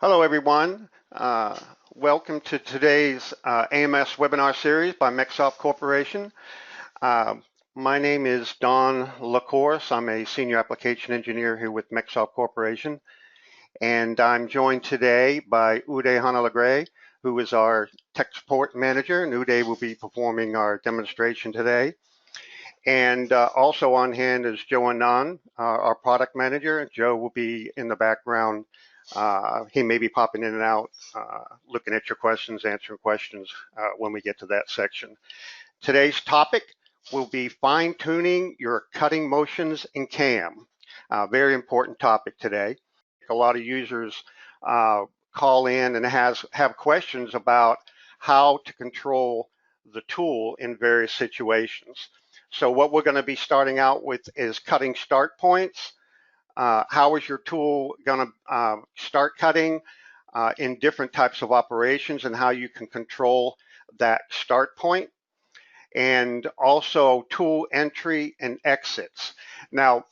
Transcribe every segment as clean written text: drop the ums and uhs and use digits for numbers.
Hello, everyone. Welcome to today's AMS webinar series by MecSoft Corporation. Uh, my name is Don LaCourse. I'm a senior application engineer here with MecSoft Corporation, and I'm joined today by Uday Hanalagre, who is our tech support manager, and Uday will be performing our demonstration today. And also on hand is Joe Anand, our product manager. Joe will be in the background. He may be popping in and out, looking at your questions, answering questions when we get to that section. Today's topic will be fine-tuning your cutting motions in CAM. Very important topic today. A lot of users call in and have questions about how to control the tool in various situations. So what we're going to be starting out with is cutting start points. How is your tool going to start cutting in different types of operations and how you can control that start point, and also tool entry and exits. Now,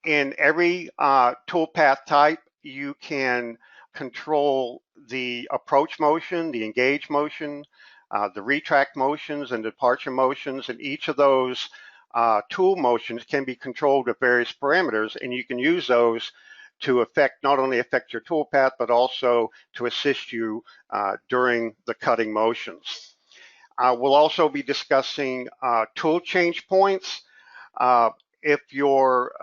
in every toolpath type, you can control the approach motion, the engage motion, the retract motions and departure motions, and each of those tool motions can be controlled with various parameters, and you can use those to not only affect your toolpath, but also to assist you during the cutting motions. We'll also be discussing tool change points. If your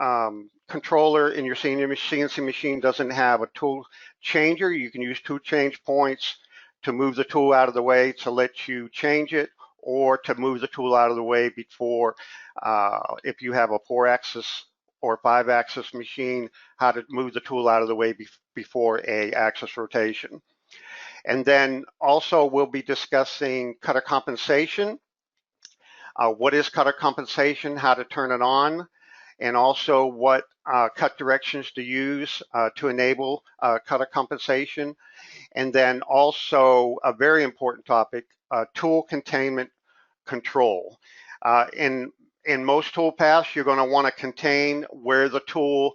controller in your CNC machine doesn't have a tool changer, you can use tool change points to move the tool out of the way to let you change it, or to move the tool out of the way before, if you have a 4-axis or 5-axis machine, how to move the tool out of the way before a axis rotation. And then also we'll be discussing cutter compensation. What is cutter compensation, how to turn it on, and also what cut directions to use to enable cutter compensation. And then also a very important topic, tool containment control. In most tool paths, you're going to want to contain where the tool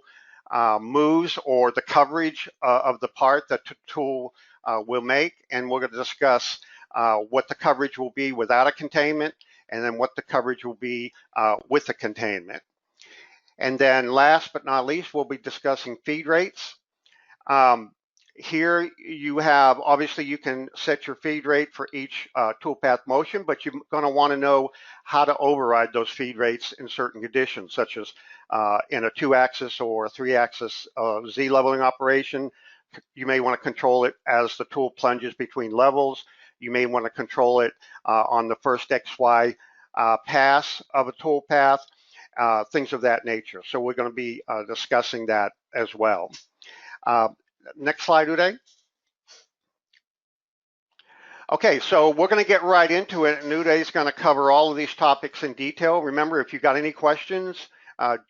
moves, or the coverage of the part that the tool will make. And we're going to discuss what the coverage will be without a containment, and then what the coverage will be with a containment. And then last but not least, we'll be discussing feed rates. Here you have, obviously you can set your feed rate for each toolpath motion, but you're going to want to know how to override those feed rates in certain conditions, such as in a 2-axis or a 3-axis Z leveling operation. You may want to control it as the tool plunges between levels. You may want to control it on the first XY pass of a tool path, things of that nature. So we're going to be discussing that as well. Next slide, Uday. Okay, so we're going to get right into it, and Uday is going to cover all of these topics in detail. Remember, if you've got any questions,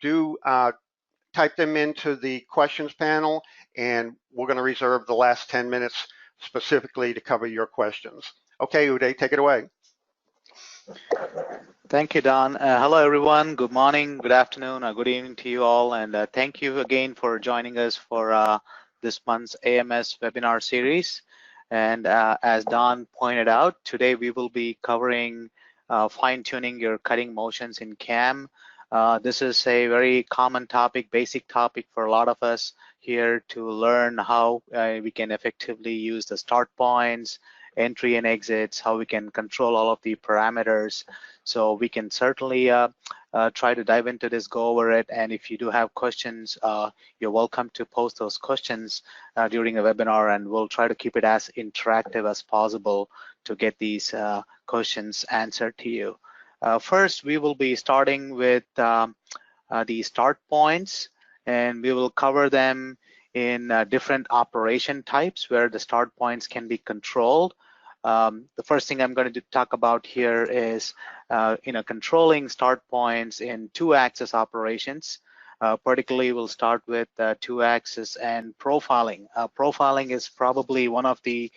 do type them into the questions panel, and we're going to reserve the last 10 minutes specifically to cover your questions. Okay, Uday, take it away. Thank you, Don. Hello, everyone. Good morning, good afternoon, or good evening to you all, and thank you again for joining us for this month's AMS webinar series. And as Don pointed out, today we will be covering fine-tuning your cutting motions in CAM. This is a very common topic, basic topic for a lot of us here to learn how we can effectively use the start points, entry and exits, how we can control all of the parameters. So we can certainly try to dive into this, go over it, and if you do have questions, you're welcome to post those questions during the webinar, and we'll try to keep it as interactive as possible to get these questions answered to you. First, we will be starting with the start points, and we will cover them in different operation types where the start points can be controlled. The first thing I'm going to talk about here is controlling start points in 2-axis operations. Particularly, we'll start with 2-axis and profiling. Profiling is probably one of the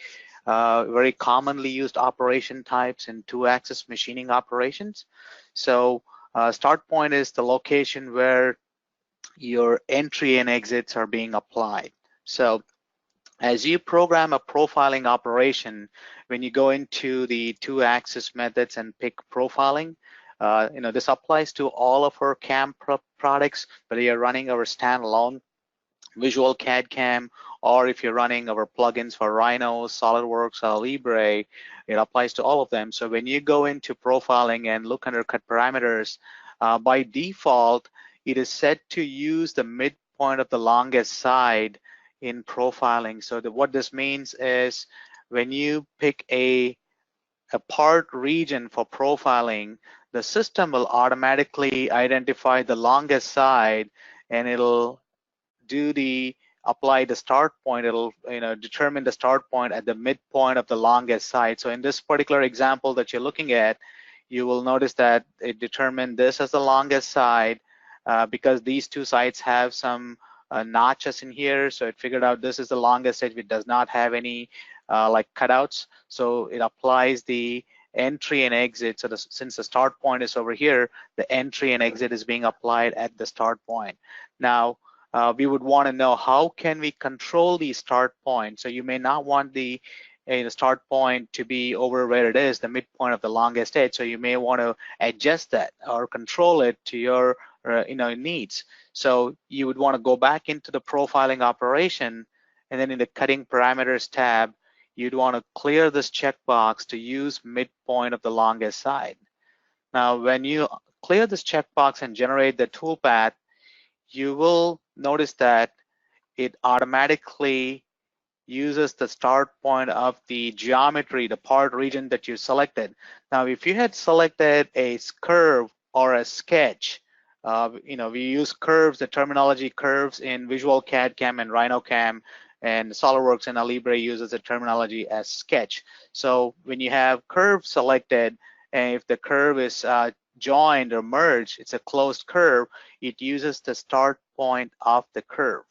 very commonly used operation types in 2-axis machining operations. So start point is the location where your entry and exits are being applied. So As you program a profiling operation, when you go into the two-axis methods and pick profiling, this applies to all of our CAM products, whether you're running our standalone Visual CAD CAM, or if you're running our plugins for Rhino, SolidWorks, or Libre, it applies to all of them. So when you go into profiling and look under cut parameters, by default, it is set to use the midpoint of the longest side in profiling. So what this means is when you pick a part region for profiling, the system will automatically identify the longest side, and it'll apply the start point. It'll determine the start point at the midpoint of the longest side. So in this particular example that you're looking at, you will notice that it determined this as the longest side because these two sides have some notches in here. So it figured out this is the longest edge. It does not have any like cutouts. So it applies the entry and exit. So since the start point is over here, the entry and exit is being applied at the start point. Now, we would want to know how can we control the start point. So you may not want the start point to be over where it is, the midpoint of the longest edge. So you may want to adjust that or control it to your needs. So you would want to go back into the profiling operation, and then in the cutting parameters tab, you'd want to clear this checkbox to use midpoint of the longest side. Now, when you clear this checkbox and generate the toolpath, you will notice that it automatically uses the start point of the geometry, the part region that you selected. Now, if you had selected a curve or a sketch, we use curves, the terminology curves in Visual CAD CAM and Rhino CAM, and SolidWorks and Libre uses the terminology as sketch. So when you have curve selected, and if the curve is joined or merged, it's a closed curve, it uses the start point of the curve.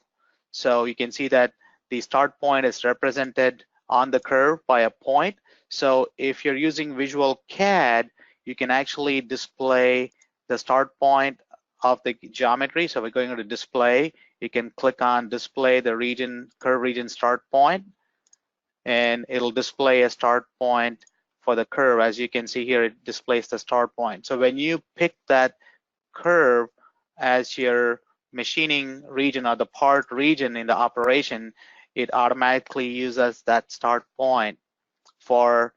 So you can see that the start point is represented on the curve by a point. So if you're using Visual CAD, you can actually display the start point of the geometry. So we're going to display. You can click on display the region, curve region start point, and it'll display a start point for the curve. As you can see here, it displays the start point. So when you pick that curve as your machining region or the part region in the operation, it automatically uses that start point for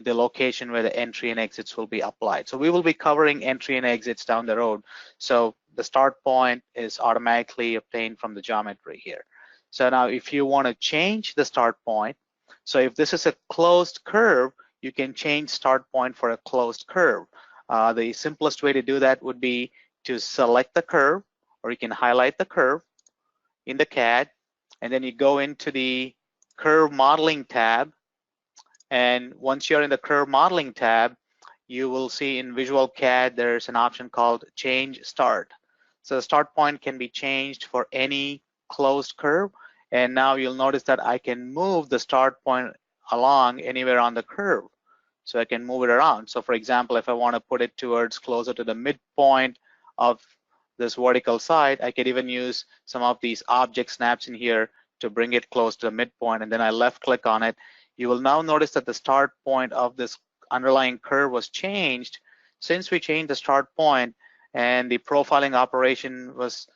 the location where the entry and exits will be applied. So we will be covering entry and exits down the road. So the start point is automatically obtained from the geometry here. So now if you want to change the start point, so if this is a closed curve, you can change start point for a closed curve. The simplest way to do that would be to select the curve, or you can highlight the curve in the CAD, and then you go into the curve modeling tab. And once you're in the curve modeling tab, you will see in Visual CAD there's an option called change start. So the start point can be changed for any closed curve. And now you'll notice that I can move the start point along anywhere on the curve. So I can move it around. So for example, if I want to put it towards closer to the midpoint of this vertical side, I could even use some of these object snaps in here to bring it close to the midpoint, and then I left click on it. You will now notice that the start point of this underlying curve was changed. Since we changed the start point and the profiling operation was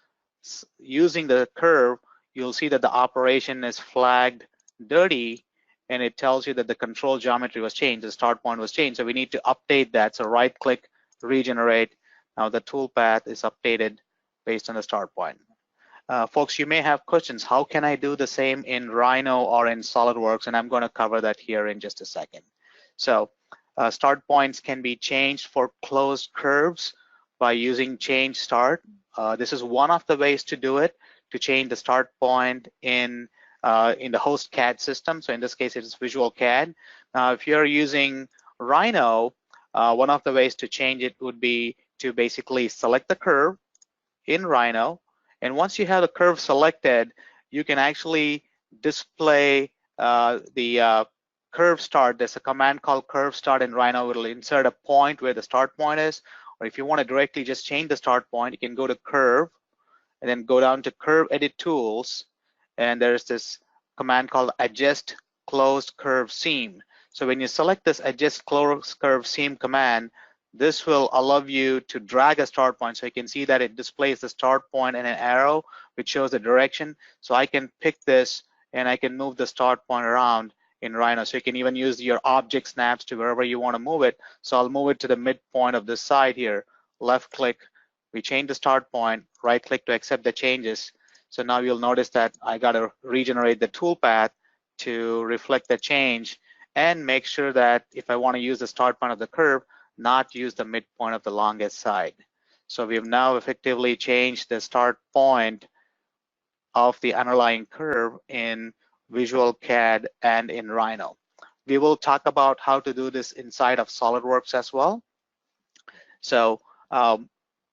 using the curve, you'll see that the operation is flagged dirty, and it tells you that the control geometry was changed, the start point was changed. So we need to update that. So right click, regenerate. Now the toolpath is updated based on the start point. Folks, you may have questions. How can I do the same in Rhino or in SolidWorks? And I'm going to cover that here in just a second. So start points can be changed for closed curves by using change start. This is one of the ways to do it, to change the start point in the host CAD system. So in this case, it is Visual CAD. Now, if you're using Rhino, one of the ways to change it would be to basically select the curve in Rhino. And once you have the curve selected, you can actually display the curve start. There's a command called curve start in Rhino. It'll insert a point where the start point is. Or if you want to directly just change the start point, you can go to curve and then go down to curve edit tools. And there's this command called adjust closed curve seam. So when you select this adjust closed curve seam command, this will allow you to drag a start point. So you can see that it displays the start point and an arrow which shows the direction. So I can pick this and I can move the start point around in Rhino. So you can even use your object snaps to wherever you want to move it. So I'll move it to the midpoint of this side here. Left click, we change the start point, right click to accept the changes. So now you'll notice that I got to regenerate the toolpath to reflect the change and make sure that if I want to use the start point of the curve, not use the midpoint of the longest side. So we've now effectively changed the start point of the underlying curve in Visual CAD and in Rhino. We will talk about how to do this inside of SolidWorks as well. So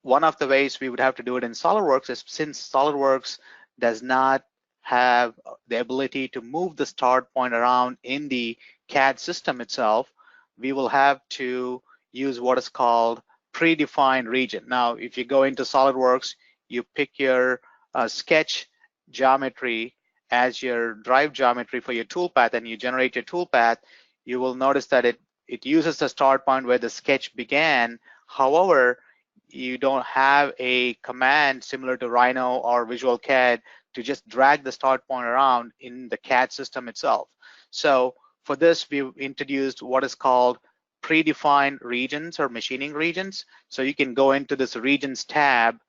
one of the ways we would have to do it in SolidWorks is, since SolidWorks does not have the ability to move the start point around in the CAD system itself, we will have to use what is called predefined region. Now, if you go into SolidWorks, you pick your sketch geometry as your drive geometry for your toolpath and you generate your toolpath, you will notice that it uses the start point where the sketch began. However, you don't have a command similar to Rhino or Visual CAD to just drag the start point around in the CAD system itself. So for this, we've introduced what is called predefined regions or machining regions. So you can go into this regions tab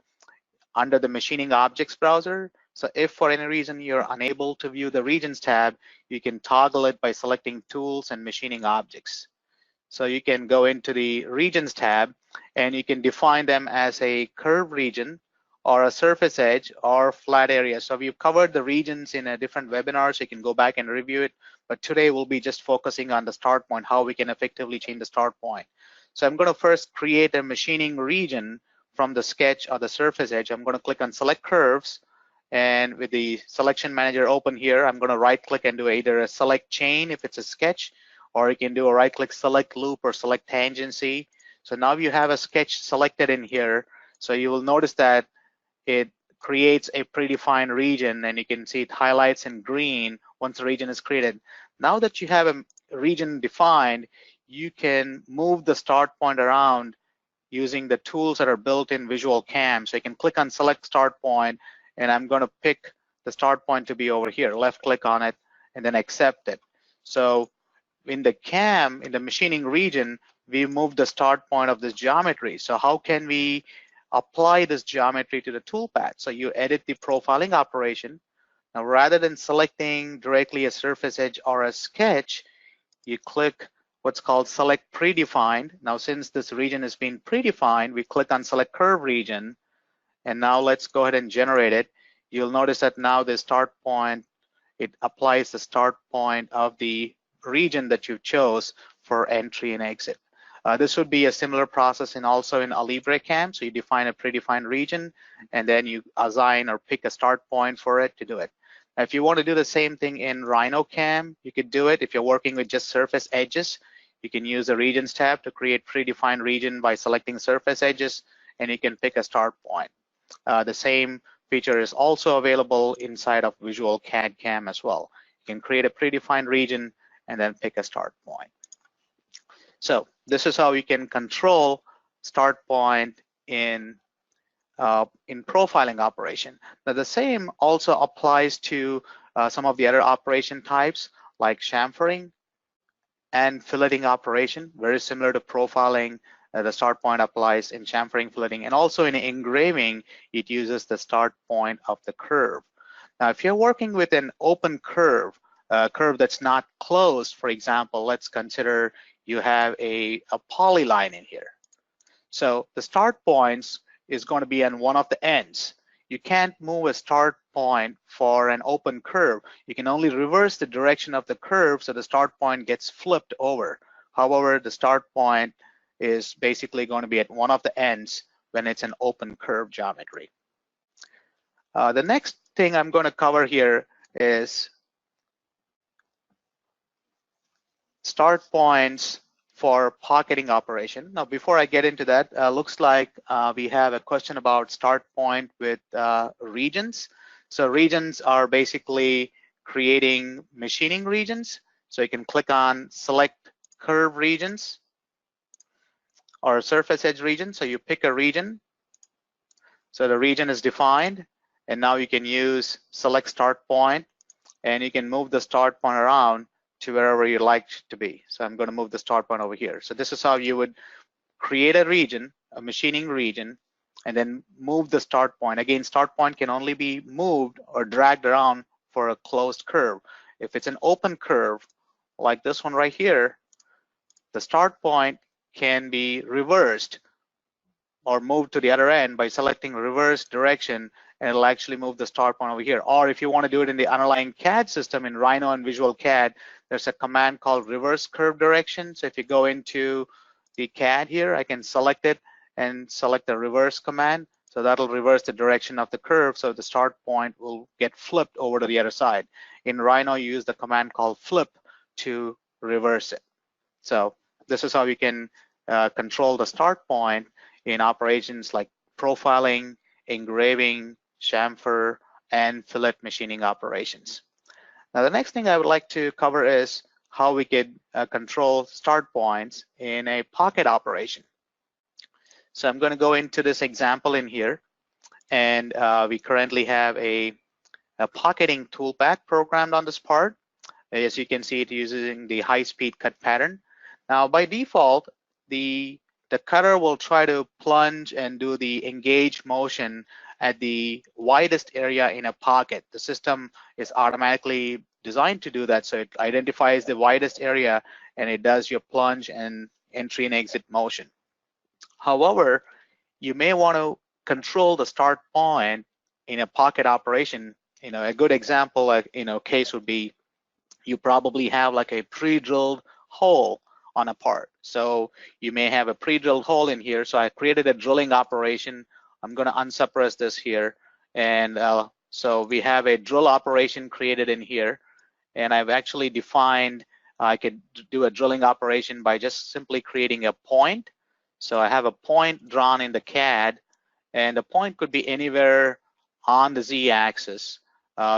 under the machining objects browser. So if for any reason you're unable to view the regions tab, you can toggle it by selecting tools and machining objects. So you can go into the regions tab and you can define them as a curve region or a surface edge or flat area. So we've covered the regions in a different webinar, so you can go back and review it. But today we'll be just focusing on the start point, how we can effectively change the start point. So I'm going to first create a machining region from the sketch or the surface edge. I'm going to click on select curves, and with the selection manager open here, I'm going to right click and do either a select chain if it's a sketch, or you can do a right click select loop or select tangency. So now you have a sketch selected in here. So you will notice that it creates a predefined region, and you can see it highlights in green once the region is created. Now that you have a region defined, you can move the start point around using the tools that are built in Visual CAM. So you can click on select start point, and I'm going to pick the start point to be over here. Left click on it and then accept it. So in the CAM, in the machining region, we moved the start point of this geometry. So how can we apply this geometry to the toolpath? So you edit the profiling operation. Now, rather than selecting directly a surface edge or a sketch, you click what's called select predefined. Now, since this region has been predefined, we click on select curve region. And now let's go ahead and generate it. You'll notice that now the start point, it applies the start point of the region that you chose for entry and exit. This would be a similar process in also in AlibreCAM. So you define a predefined region and then you assign or pick a start point for it to do it. Now, if you want to do the same thing in RhinoCAM, you could do it. If you're working with just surface edges, you can use the regions tab to create predefined region by selecting surface edges, and you can pick a start point. The same feature is also available inside of Visual CAD CAM as well. You can create a predefined region and then pick a start point. So this is how you can control start point in profiling operation. Now the same also applies to some of the other operation types like chamfering and filleting operation, very similar to profiling. The start point applies in chamfering, filleting, and also in engraving, it uses the start point of the curve. Now, if you're working with an open curve, a curve that's not closed, for example, let's consider you have a polyline in here. So the start points is going to be on one of the ends. You can't move a start point for an open curve. You can only reverse the direction of the curve so the start point gets flipped over. However, the start point is basically going to be at one of the ends when it's an open curve geometry. The next thing I'm going to cover here is start points for pocketing operation. Now, before I get into that, looks like we have a question about start point with regions. So regions are basically creating machining regions. So you can click on select curve regions or surface edge region. So you pick a region. So the region is defined, and now you can use select start point, and you can move the start point around to wherever you like it to be. So I'm going to move the start point over here. So this is how you would create a region, a machining region, and then move the start point. Again, start point can only be moved or dragged around for a closed curve. If it's an open curve, like this one right here, the start point can be reversed or moved to the other end by selecting reverse direction, and it'll actually move the start point over here. Or if you want to do it in the underlying CAD system in Rhino and Visual CAD, there's a command called reverse curve direction. So if you go into the CAD here, I can select it and select the reverse command. So that'll reverse the direction of the curve, so the start point will get flipped over to the other side. In Rhino, you use the command called flip to reverse it. So this is how you can control the start point in operations like profiling, engraving, chamfer, and fillet machining operations. Now, the next thing I would like to cover is how we could control start points in a pocket operation. So I'm going to go into this example in here, and we currently have a pocketing toolpath programmed on this part. As you can see, it uses the high-speed cut pattern. Now, by default, the cutter will try to plunge and do the engage motion at the widest area in a pocket. The system is automatically designed to do that, so it identifies the widest area and it does your plunge and entry and exit motion. However, you may want to control the start point in a pocket operation. A good example, case would be you probably have like a pre-drilled hole on a part. So you may have a pre-drilled hole in here. So I created a drilling operation. I'm going to unsuppress this here. And so we have a drill operation created in here. And I've actually defined, I could do a drilling operation by just simply creating a point. So I have a point drawn in the CAD, and the point could be anywhere on the Z-axis.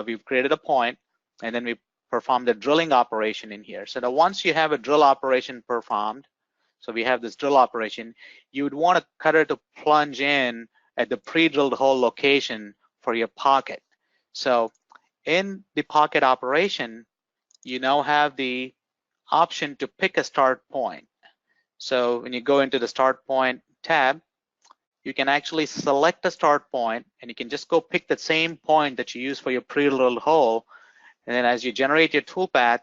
We've created a point, and then we perform the drilling operation in here. So that once you have a drill operation performed, so we have this drill operation, you would want a cutter to plunge in at the pre-drilled hole location for your pocket. So in the pocket operation, you now have the option to pick a start point. So when you go into the start point tab, you can actually select a start point, and you can just go pick the same point that you use for your pre-drilled hole. And then as you generate your toolpath,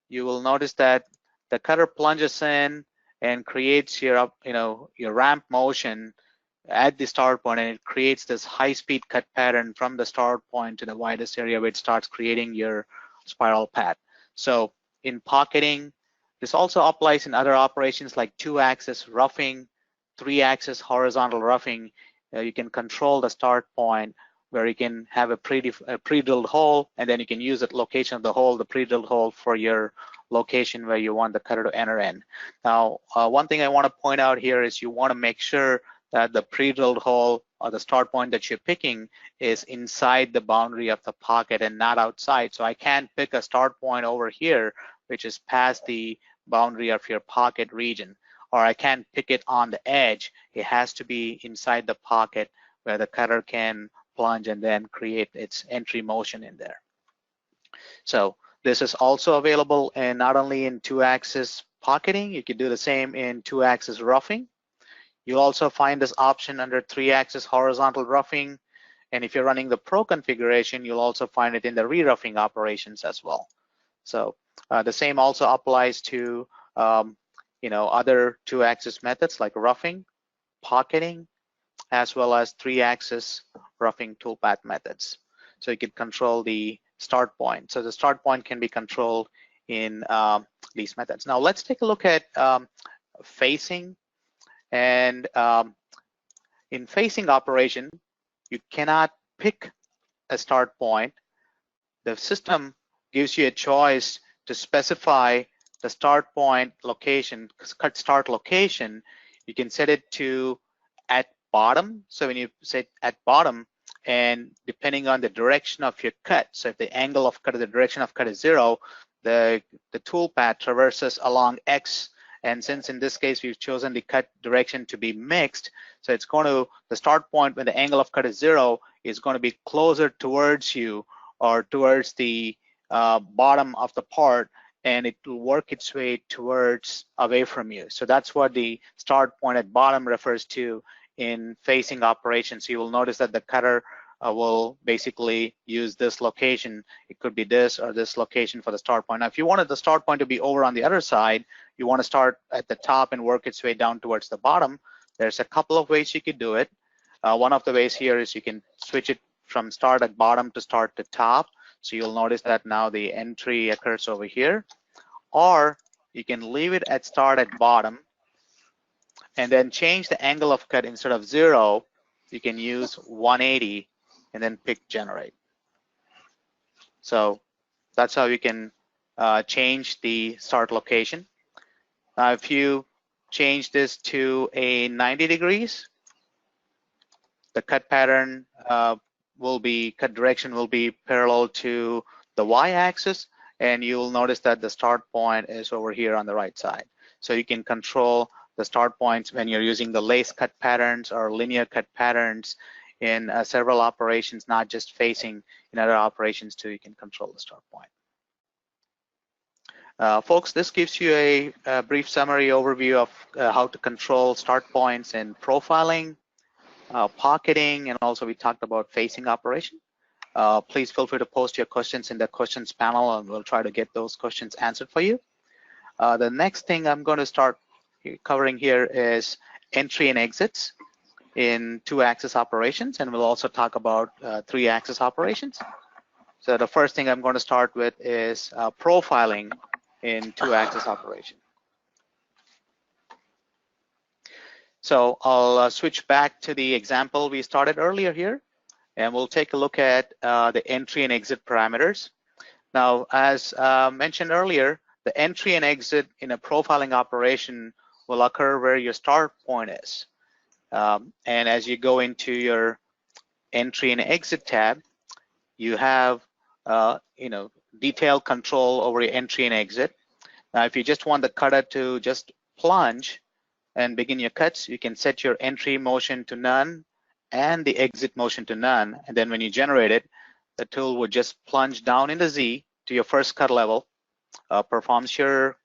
you will notice that the cutter plunges in and creates your, your ramp motion at the start point, and it creates this high-speed cut pattern from the start point to the widest area where it starts creating your spiral path. So in pocketing, this also applies in other operations like 2-axis roughing, 3-axis horizontal roughing. You can control the start point where you can have a pre-drilled hole, and then you can use the location of the hole, the pre-drilled hole, for your location where you want the cutter to enter in. Now, one thing I want to point out here is you want to make sure that the pre-drilled hole or the start point that you're picking is inside the boundary of the pocket and not outside. So I can't pick a start point over here, which is past the boundary of your pocket region, or I can't pick it on the edge. It has to be inside the pocket where the cutter can plunge and then create its entry motion in there. So this is also available in not only in 2-axis pocketing, you can do the same in 2-axis roughing. You'll also find this option under 3-axis horizontal roughing, and if you're running the Pro configuration, you'll also find it in the re-roughing operations as well. So the same also applies to other 2-axis methods like roughing, pocketing, as well as 3-axis roughing toolpath methods. So you can control the start point. So the start point can be controlled in these methods. Now let's take a look at facing. And in facing operation, you cannot pick a start point. The system gives you a choice to specify the start point location, cut start location. You can set it to at bottom. So when you set at bottom, and depending on the direction of your cut, so if the angle of cut or the direction of cut is 0, the tool path traverses along X, and since in this case we've chosen the cut direction to be mixed, so it's going to, the start point when the angle of cut is 0 is going to be closer towards you or towards the bottom of the part, and it will work its way towards away from you. So that's what the start point at bottom refers to in facing operations. You will notice that the cutter will basically use this location. It could be this or this location for the start point. Now, if you wanted the start point to be over on the other side, you want to start at the top and work its way down towards the bottom, there's a couple of ways you could do it. One of the ways here is you can switch it from start at bottom to start to top. So you'll notice that now the entry occurs over here. Or you can leave it at start at bottom and then change the angle of cut. Instead of 0, you can use 180 and then pick generate. So that's how you can change the start location. Now, if you change this to a 90 degrees, the cut pattern cut direction will be parallel to the y-axis, and you'll notice that the start point is over here on the right side. So you can control the start points when you're using the lace cut patterns or linear cut patterns in several operations, not just facing. In other operations too, you can control the start point. Folks, this gives you a brief summary overview of how to control start points in profiling, pocketing, and also we talked about facing operation. Please feel free to post your questions in the questions panel, and we'll try to get those questions answered for you. The next thing I'm going to start covering here is entry and exits in 2-axis operations, and we'll also talk about 3-axis operations. So the first thing I'm going to start with is profiling in 2-axis operation. So I'll switch back to the example we started earlier here, and we'll take a look at the entry and exit parameters. Now, as mentioned earlier, the entry and exit in a profiling operation will occur where your start point is. And as you go into your entry and exit tab, you have detailed control over your entry and exit. Now, if you just want the cutter to just plunge and begin your cuts, you can set your entry motion to none and the exit motion to none. And then when you generate it, the tool would just plunge down in the Z to your first cut level, performs your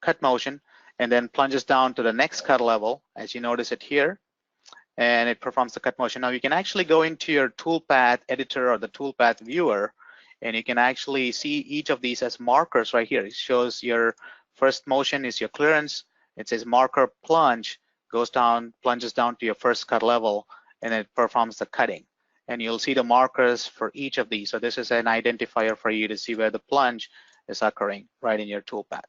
cut motion, and then plunges down to the next cut level, as you notice it here, and it performs the cut motion. Now you can actually go into your toolpath editor or the toolpath viewer, and you can actually see each of these as markers right here. It shows your first motion is your clearance. It says marker plunge, goes down, plunges down to your first cut level, and it performs the cutting. And you'll see the markers for each of these. So this is an identifier for you to see where the plunge is occurring right in your toolpath.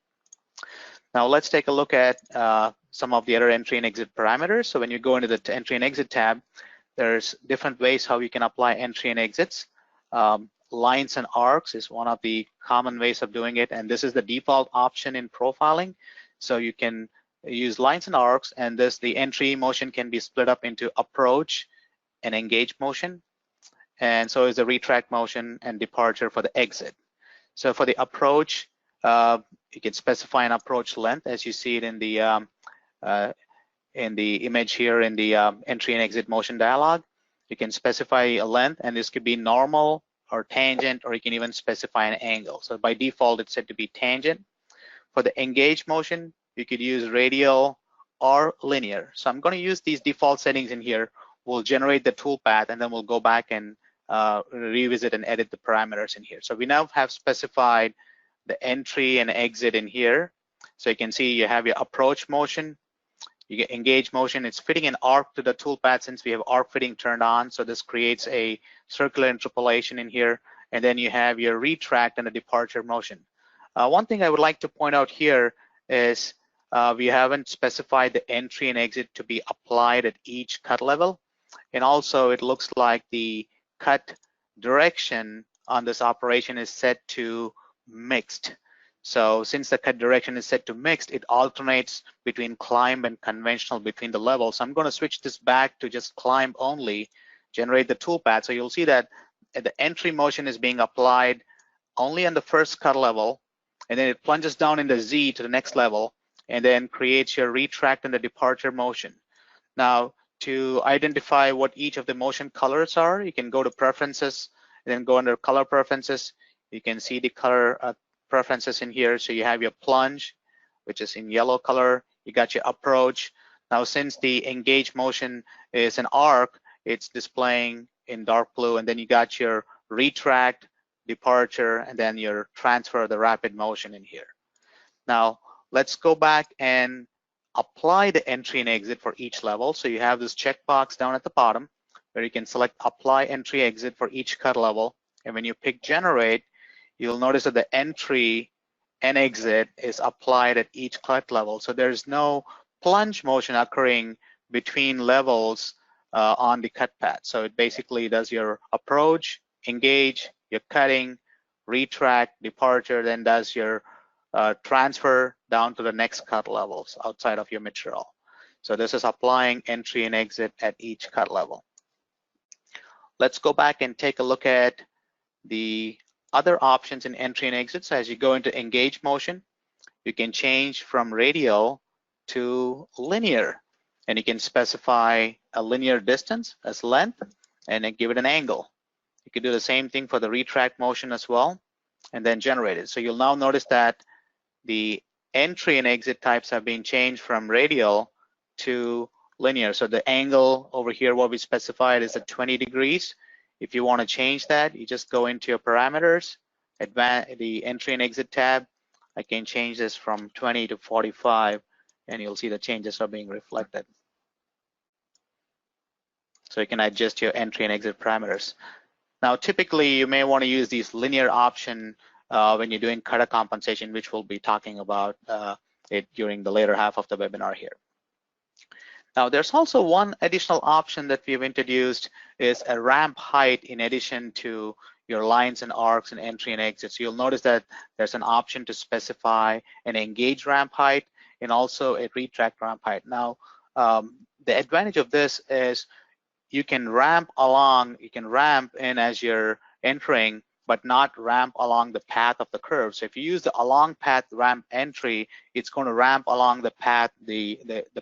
Now let's take a look at some of the other entry and exit parameters. So when you go into the entry and exit tab, there's different ways how you can apply entry and exits. Lines and arcs is one of the common ways of doing it, and this is the default option in profiling. So you can use lines and arcs, and the entry motion can be split up into approach and engage motion, and so is the retract motion and departure for the exit. So for the approach, you can specify an approach length, as you see it in the image here in the entry and exit motion dialog. You can specify a length, and this could be normal or tangent, or you can even specify an angle. So by default, it's set to be tangent. For the engage motion, you could use radial or linear. So I'm going to use these default settings in here. We'll generate the toolpath, and then we'll go back and revisit and edit the parameters in here. So we now have specified the entry and exit in here. So you can see you have your approach motion, you get engage motion. It's fitting an arc to the toolpath since we have arc fitting turned on. So this creates a circular interpolation in here. And then you have your retract and a departure motion. One thing I would like to point out here is we haven't specified the entry and exit to be applied at each cut level. And also it looks like the cut direction on this operation is set to mixed. So since the cut direction is set to mixed, it alternates between climb and conventional between the levels. So I'm going to switch this back to just climb only, generate the tool path. So you'll see that the entry motion is being applied only on the first cut level, and then it plunges down in the Z to the next level, and then creates your retract and the departure motion. Now, to identify what each of the motion colors are, you can go to preferences and then go under color preferences. You can see the color preferences in here. So you have your plunge, which is in yellow color. You got your approach. Now, since the engage motion is an arc, it's displaying in dark blue, and then you got your retract, departure, and then your transfer, the rapid motion in here. Now, let's go back and apply the entry and exit for each level. So you have this checkbox down at the bottom where you can select apply entry exit for each cut level. And when you pick generate, you'll notice that the entry and exit is applied at each cut level. So there's no plunge motion occurring between levels on the cut path. So it basically does your approach, engage, your cutting, retract, departure, then does your transfer down to the next cut levels outside of your material. So this is applying entry and exit at each cut level. Let's go back and take a look at the other options in entry and exit. So as you go into engage motion, you can change from radial to linear, and you can specify a linear distance as length and then give it an angle. You can do the same thing for the retract motion as well, and then generate it. So you'll now notice that the entry and exit types have been changed from radial to linear. So the angle over here, what we specified is at 20 degrees. If you want to change that, you just go into your parameters, the entry and exit tab. I can change this from 20 to 45, and you'll see the changes are being reflected. So you can adjust your entry and exit parameters. Now, typically, you may want to use these linear option when you're doing cutter compensation, which we'll be talking about it during the later half of the webinar here. Now, there's also one additional option that we've introduced is a ramp height in addition to your lines and arcs and entry and exit. So you'll notice that there's an option to specify an engage ramp height and also a retract ramp height. Now, the advantage of this is you can ramp in as you're entering, but not ramp along the path of the curve. So if you use the along path ramp entry, it's going to ramp along the path, the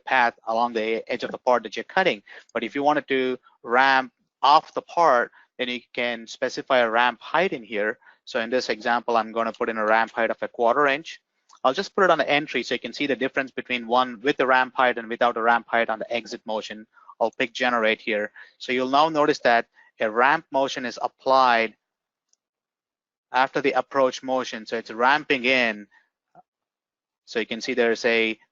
path along the edge of the part that you're cutting. But if you wanted to ramp off the part, then you can specify a ramp height in here. So in this example, I'm going to put in a ramp height of 1/4 inch. I'll just put it on the entry so you can see the difference between one with the ramp height and without a ramp height on the exit motion. I'll pick generate here. So you'll now notice that a ramp motion is applied after the approach motion. So it's ramping in. So you can see there's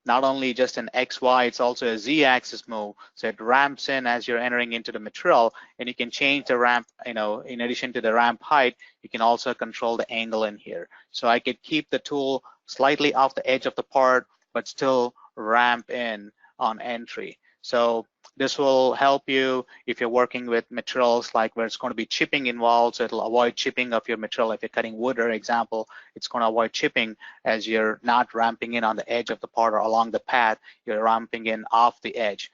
not only just an XY, it's also a Z axis move. So it ramps in as you're entering into the material, and you can change the ramp, in addition to the ramp height, you can also control the angle in here. So I could keep the tool slightly off the edge of the part, but still ramp in on entry. So this will help you if you're working with materials like where it's going to be chipping involved, so it'll avoid chipping of your material. If you're cutting wood, for example, it's going to avoid chipping as you're not ramping in on the edge of the part or along the path, you're ramping in off the edge.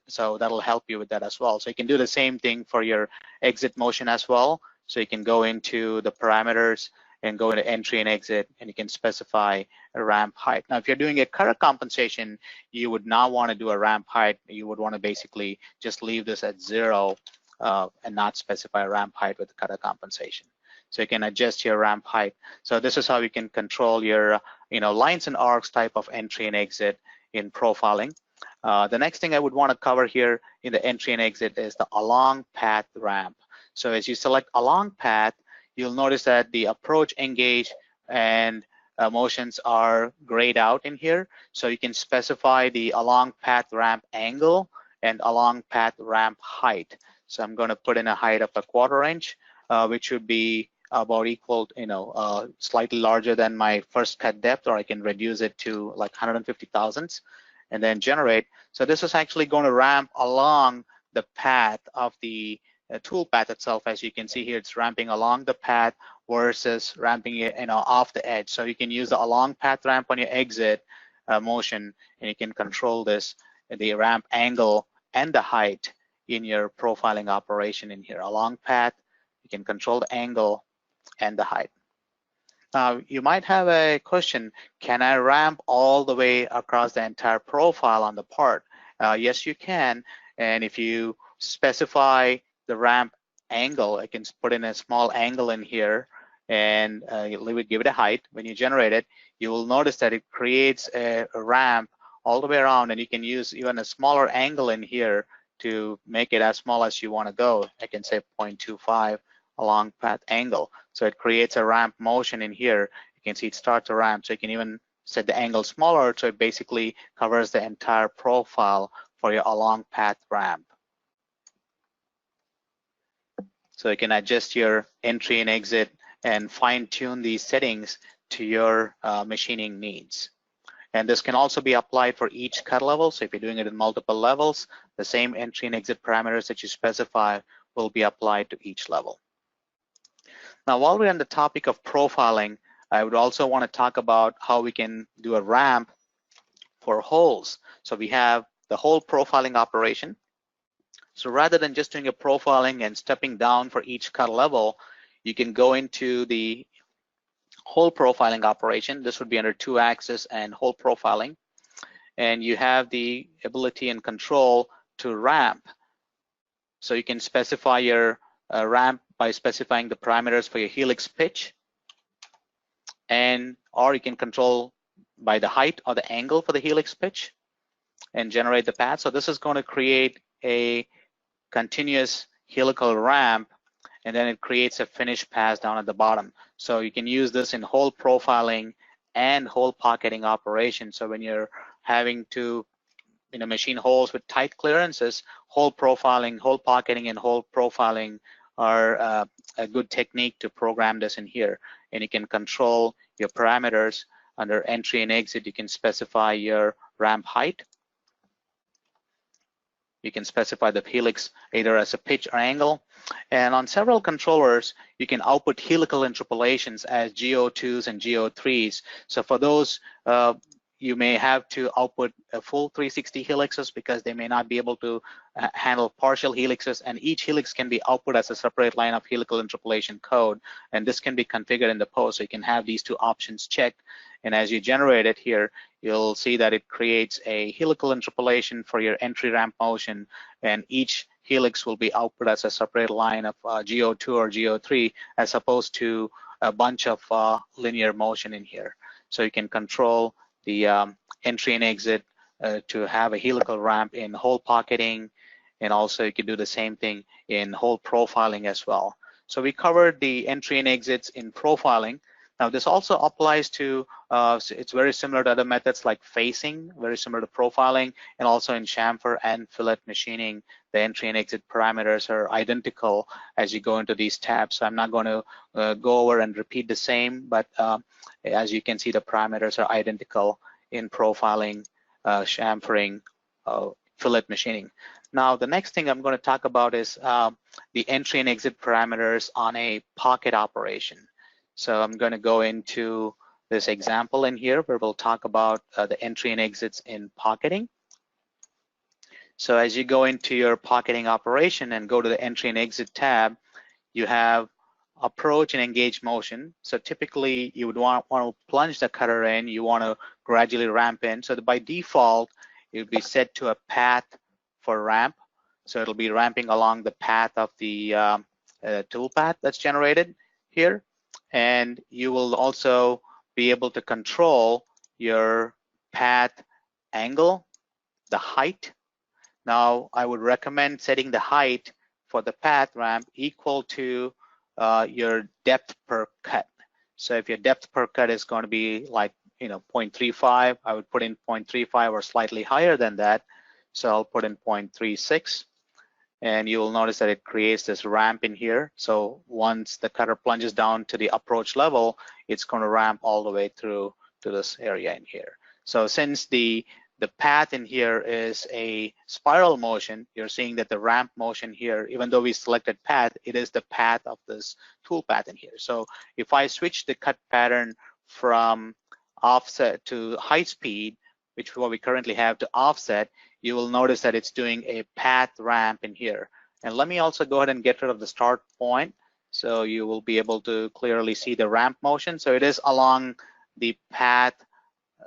So that'll help you with that as well. So you can do the same thing for your exit motion as well. So you can go into the parameters and go into entry and exit, and you can specify a ramp height. Now, if you're doing a cutter compensation, you would not want to do a ramp height. You would want to basically just leave this at 0 and not specify a ramp height with the cutter compensation. So you can adjust your ramp height. So this is how you can control your lines and arcs type of entry and exit in profiling. The next thing I would want to cover here in the entry and exit is the along path ramp. So as you select along path, you'll notice that the approach, engage, and motions are grayed out in here. So you can specify the along path ramp angle and along path ramp height. So I'm going to put in a height of 1/4 inch, which would be about equal, slightly larger than my first cut depth, or I can reduce it to like 150 thousandths and then generate. So this is actually going to ramp along the path of the tool path itself. As you can see here, it's ramping along the path versus ramping it off the edge. So you can use the along path ramp on your exit motion, and you can control this, the ramp angle and the height in your profiling operation in here. Along path, you can control the angle and the height. Now, you might have a question, can I ramp all the way across the entire profile on the part? Yes, you can. And if you specify the ramp angle, I can put in a small angle in here and give it a height. When you generate it, you will notice that it creates a ramp all the way around, and you can use even a smaller angle in here to make it as small as you want to go. I can say 0.25 along path angle. So it creates a ramp motion in here. You can see it starts to ramp. So you can even set the angle smaller, so it basically covers the entire profile for your along path ramp. So you can adjust your entry and exit and fine tune these settings to your machining needs. And this can also be applied for each cut level. So if you're doing it in multiple levels, the same entry and exit parameters that you specify will be applied to each level. Now, while we're on the topic of profiling, I would also want to talk about how we can do a ramp for holes. So we have the hole profiling operation. So rather than just doing a profiling and stepping down for each cut level, you can go into the hole profiling operation. This would be under 2-axis and hole profiling. And you have the ability and control to ramp. So you can specify your ramp by specifying the parameters for your helix pitch, or you can control by the height or the angle for the helix pitch and generate the path. So this is going to create a continuous helical ramp, and then it creates a finished pass down at the bottom. So you can use this in hole profiling and hole pocketing operation. So when you're having to machine holes with tight clearances, hole profiling, hole pocketing, and hole profiling are a good technique to program this in here. And you can control your parameters under entry and exit. You can specify your ramp height. You can specify the helix either as a pitch or angle. And on several controllers, you can output helical interpolations as GO2s and GO3s. So for those, you may have to output a full 360 helixes because they may not be able to handle partial helixes, and each helix can be output as a separate line of helical interpolation code, and this can be configured in the post. So you can have these two options checked, and as you generate it here, you'll see that it creates a helical interpolation for your entry ramp motion, and each helix will be output as a separate line of GO2 or GO3 as opposed to a bunch of linear motion in here. So you can control the entry and exit to have a helical ramp in hole pocketing, and also you can do the same thing in hole profiling as well. So we covered the entry and exits in profiling. Now this also applies to, it's very similar to other methods like facing, very similar to profiling, and also in chamfer and fillet machining, the entry and exit parameters are identical as you go into these tabs. So I'm not going to go over and repeat the same, but as you can see, the parameters are identical in profiling, chamfering, fillet machining. Now, the next thing I'm going to talk about is the entry and exit parameters on a pocket operation. So I'm going to go into this example in here where we'll talk about the entry and exits in pocketing. So as you go into your pocketing operation and go to the entry and exit tab, you have approach and engage motion. So typically you would want to plunge the cutter in, you want to gradually ramp in. So by default, it would be set to a path for ramp. So it'll be ramping along the path of the tool path that's generated here. And you will also be able to control your path angle, the height. Now, I would recommend setting the height for the path ramp equal to your depth per cut. So if your depth per cut is going to be like 0.35, I would put in 0.35 or slightly higher than that. So I'll put in 0.36, and you will notice that it creates this ramp in here. So once the cutter plunges down to the approach level, it's going to ramp all the way through to this area in here. So since the path in here is a spiral motion, you're seeing that the ramp motion here, even though we selected path, it is the path of this tool path in here. So if I switch the cut pattern from offset to high speed, which is what we currently have, to offset, you will notice that it's doing a path ramp in here. And let me also go ahead and get rid of the start point, so you will be able to clearly see the ramp motion. So it is along the path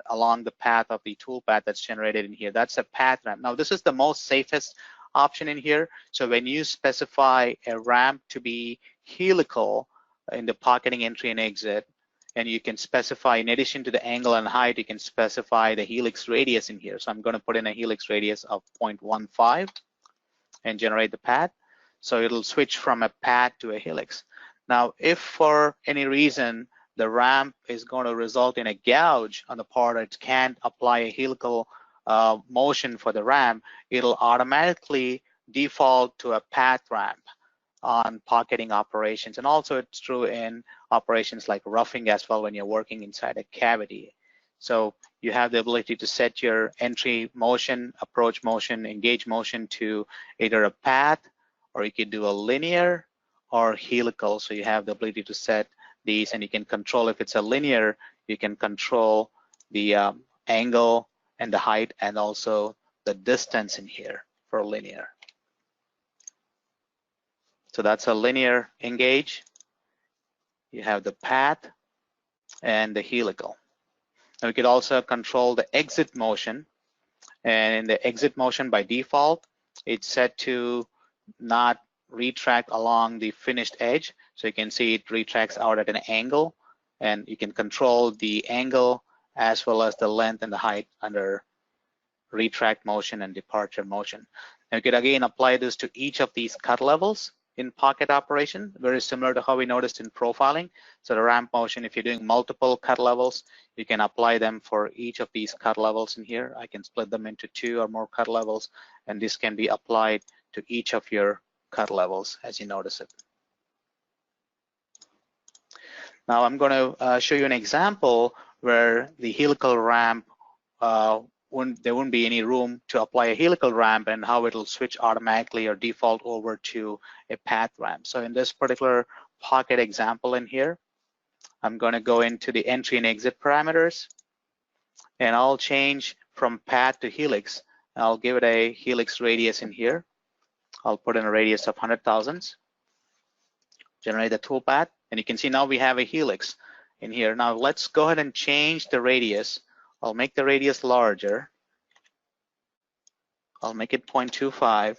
of the toolpath that's generated in here. That's a path ramp. Now this is the most safest option in here. So when you specify a ramp to be helical in the pocketing entry and exit, and you can specify, in addition to the angle and height, you can specify the helix radius in here. So I'm going to put in a helix radius of 0.15 and generate the path. So it'll switch from a path to a helix. Now, if for any reason the ramp is going to result in a gouge on the part, it can't apply a helical motion for the ramp, it'll automatically default to a path ramp on pocketing operations. And also it's true in operations like roughing as well when you're working inside a cavity. So you have the ability to set your entry motion, approach motion, engage motion to either a path, or you could do a linear or helical. So you have the ability to set these, and you can control, if it's a linear, you can control the angle and the height and also the distance in here for linear. So that's a linear engage. You have the path and the helical. Now we could also control the exit motion, and in the exit motion by default, it's set to not retract along the finished edge. So you can see it retracts out at an angle, and you can control the angle as well as the length and the height under retract motion and departure motion. Now you could again apply this to each of these cut levels in pocket operation, very similar to how we noticed in profiling. So the ramp motion, if you're doing multiple cut levels, you can apply them for each of these cut levels in here. I can split them into 2 or more cut levels, and this can be applied to each of your cut levels as you notice it. Now I'm going to show you an example where the helical ramp, there wouldn't be any room to apply a helical ramp, and how it'll switch automatically or default over to a path ramp. So in this particular pocket example in here, I'm going to go into the entry and exit parameters, and I'll change from path to helix. I'll give it a helix radius in here. I'll put in a radius of 100 thousandths, generate the toolpath, and you can see now we have a helix in here. Now let's go ahead and change the radius. I'll make the radius larger. I'll make it 0.25,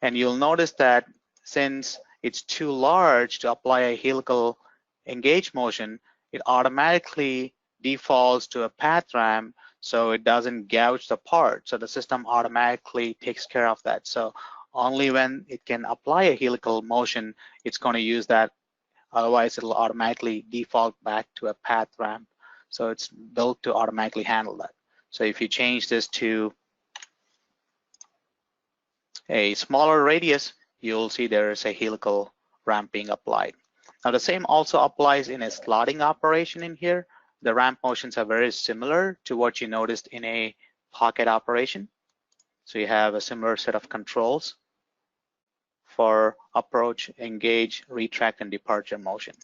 and you'll notice that since it's too large to apply a helical engage motion, it automatically defaults to a path ramp, so it doesn't gouge the part. So the system automatically takes care of that. So only when it can apply a helical motion, it's going to use that. Otherwise, it'll automatically default back to a path ramp. So it's built to automatically handle that. So if you change this to a smaller radius, you'll see there is a helical ramp being applied. Now the same also applies in a slotting operation in here. The ramp motions are very similar to what you noticed in a pocket operation. So you have a similar set of controls for approach, engage, retract, and departure motion.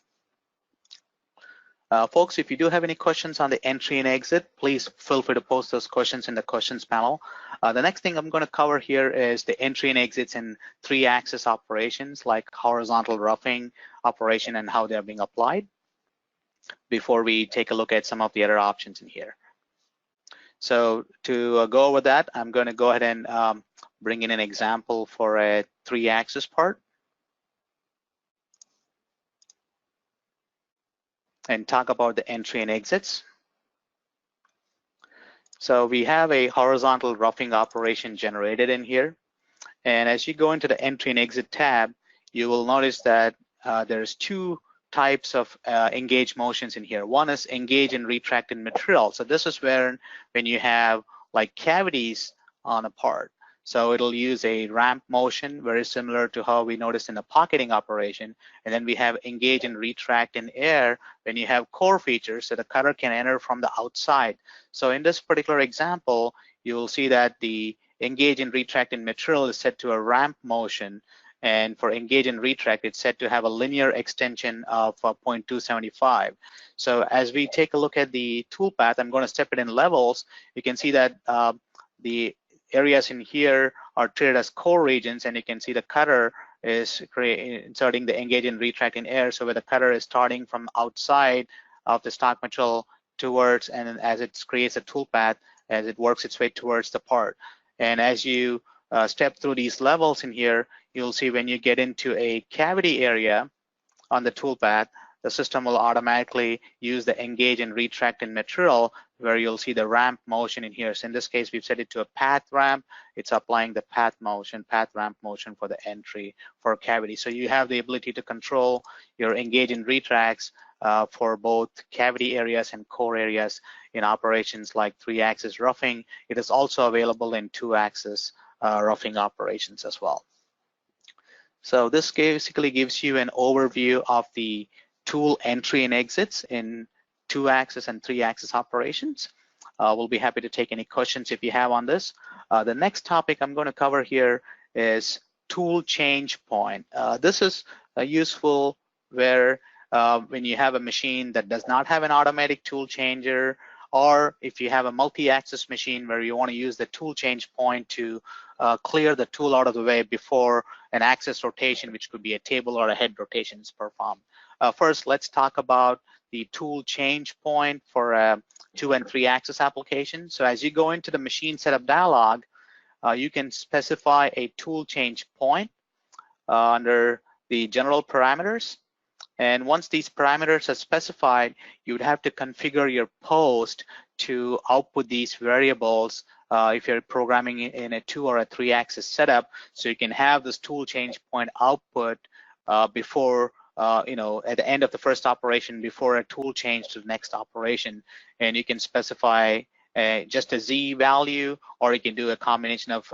Folks, if you do have any questions on the entry and exit, please feel free to post those questions in the questions panel. The next thing I'm going to cover here is the entry and exits in 3-axis operations like horizontal roughing operation and how they're being applied, before we take a look at some of the other options in here. So to go over that, I'm going to go ahead and bring in an example for a 3-axis part, and talk about the entry and exits. So we have a horizontal roughing operation generated in here. And as you go into the entry and exit tab, you will notice that there's 2 types of engage motions in here. One is engage and retract in material. So this is where when you have like cavities on a part. So it'll use a ramp motion, very similar to how we noticed in the pocketing operation. And then we have engage and retract in air when you have core features, so the cutter can enter from the outside. So in this particular example, you will see that the engage and retract in material is set to a ramp motion, And for engage and retract, it's set to have a linear extension of 0.275. So as we take a look at the toolpath, I'm going to step it in levels. You can see that the areas in here are treated as core regions, and you can see the cutter is inserting the engage and retract in air. So where the cutter is starting from outside of the stock material towards, and as it creates a toolpath, as it works its way towards the part. And as you step through these levels in here, you'll see when you get into a cavity area on the toolpath, the system will automatically use the engage and retract in material, where you'll see the ramp motion in here. So in this case, we've set it to a path ramp. It's applying the path ramp motion for the entry for cavity. So you have the ability to control your engage and retracts for both cavity areas and core areas in operations like 3-axis roughing. It is also available in 2-axis roughing operations as well. So this basically gives you an overview of the tool entry and exits in 2-axis and 3-axis operations. We'll be happy to take any questions if you have on this. The next topic I'm going to cover here is tool change point. This is useful where when you have a machine that does not have an automatic tool changer, or if you have a multi-axis machine where you want to use the tool change point to clear the tool out of the way before an axis rotation, which could be a table or a head rotation, is performed. First, let's talk about the tool change point for a 2- and 3-axis application. So as you go into the machine setup dialog, you can specify a tool change point under the general parameters. And once these parameters are specified, you would have to configure your post to output these variables if you're programming in a 2- or a 3-axis setup, so you can have this tool change point output before at the end of the first operation, before a tool change to the next operation. And you can specify just a Z value, or you can do a combination of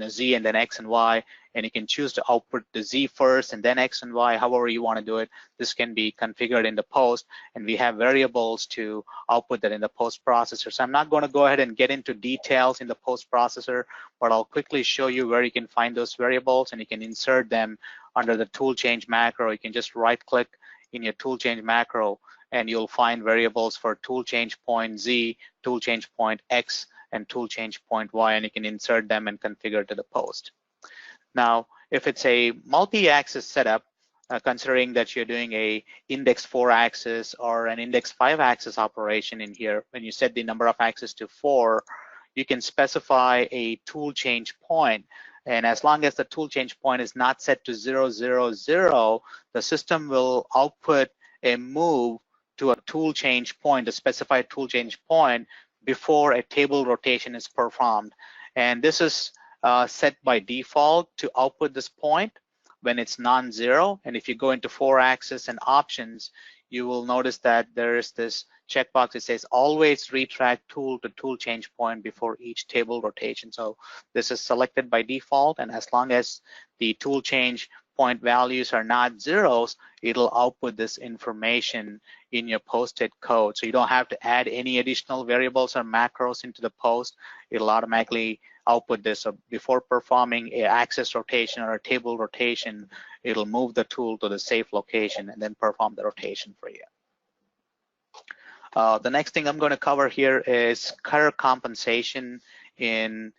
Z and then X and Y, and you can choose to output the Z first and then X and Y, however you want to do it. This can be configured in the post, and we have variables to output that in the post processor. So I'm not going to go ahead and get into details in the post processor, but I'll quickly show you where you can find those variables, and you can insert them under the tool change macro. You can just right click in your tool change macro, and you'll find variables for tool change point Z, tool change point X, and tool change point Y, and you can insert them and configure to the post. Now, if it's a multi-axis setup, considering that you're doing a index 4-axis or an index 5-axis operation in here, when you set the number of axes to 4, you can specify a tool change point. And as long as the tool change point is not set to 0, 0, 0, the system will output a move to a tool change point, a specified tool change point, before a table rotation is performed. And this is set by default to output this point when it's non-zero. And if you go into 4-axis and options, you will notice that there is this checkbox that says always retract tool to tool change point before each table rotation. So this is selected by default, and as long as the tool change point values are not zeros, it'll output this information in your posted code. So you don't have to add any additional variables or macros into the post. It'll automatically output this. So before performing an axis rotation or a table rotation, it'll move the tool to the safe location and then perform the rotation for you. The next thing I'm going to cover here is cutter compensation in